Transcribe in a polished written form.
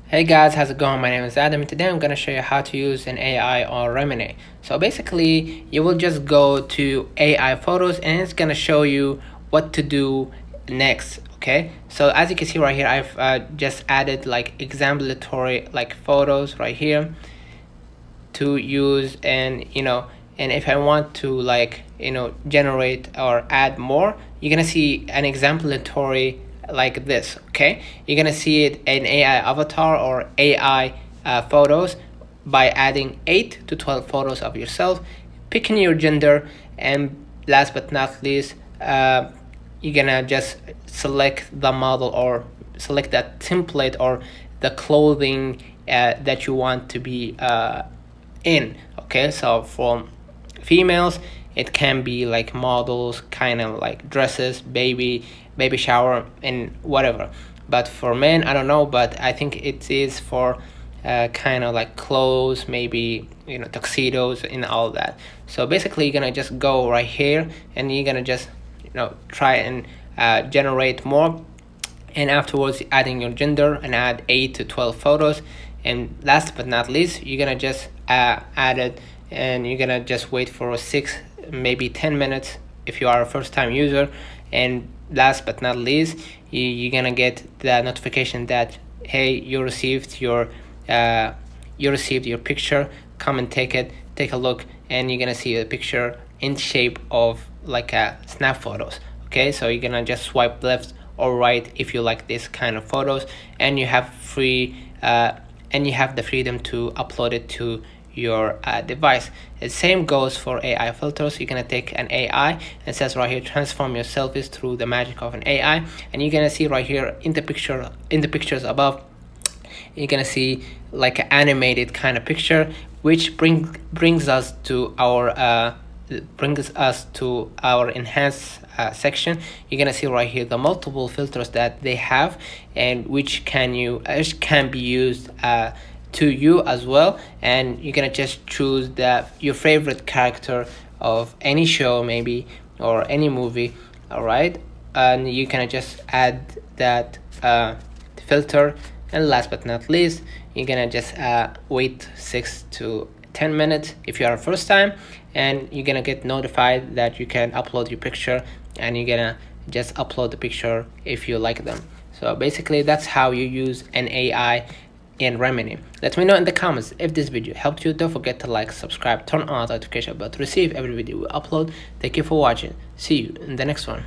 Hey guys, how's it going? My name is Adam and today I'm going to show you how to use an AI on Remini. So basically, you will just go to AI photos and it's going to show you what to do next. Okay, so as you can see right here, I've just added like exemplary like photos right here to use, and and if I want to like generate or add more, you're gonna see an exemplary like this. Okay, you're gonna see it in AI avatar or AI photos by adding 8 to 12 photos of yourself, picking your gender, and last but not least, you're gonna just select the model or select that template or the clothing that you want to be in. Okay, so for females it can be like models, kind of like dresses, baby shower and whatever. But for men, I don't know, but I think it is for kind of like clothes, maybe tuxedos and all that. So basically you're gonna just go right here and you're gonna just try and generate more, and afterwards adding your gender and add 8 to 12 photos, and last but not least you're gonna just add it, and you're gonna just wait for 6 maybe 10 minutes if you are a first-time user. And last but not least, you're gonna get the notification that hey, you received your picture, come and take a look, and you're gonna see a picture in shape of like a snap photos. Okay, so you're gonna just swipe left or right if you like this kind of photos, and you have the freedom to upload it to your device. The same goes for AI filters. You're gonna take an AI, and it says right here, transform your selfies through the magic of an AI, and you're gonna see right here in the pictures above, you're gonna see like an animated kind of picture, which brings us to our enhanced section. You're gonna see right here the multiple filters that they have, and which can be used to you as well. And you're gonna just choose your favorite character of any show maybe, or any movie. All right, and you can just add that filter, and last but not least, you're gonna just wait 6 to 10 minutes if you are first time, and you're gonna get notified that you can upload your picture, and you're gonna just upload the picture if you like them. So basically that's how you use an AI in Remini. Let me know in the comments if this video helped you. Don't forget to like, subscribe, turn on the notification bell to receive every video we upload. Thank you for watching. See you in the next one.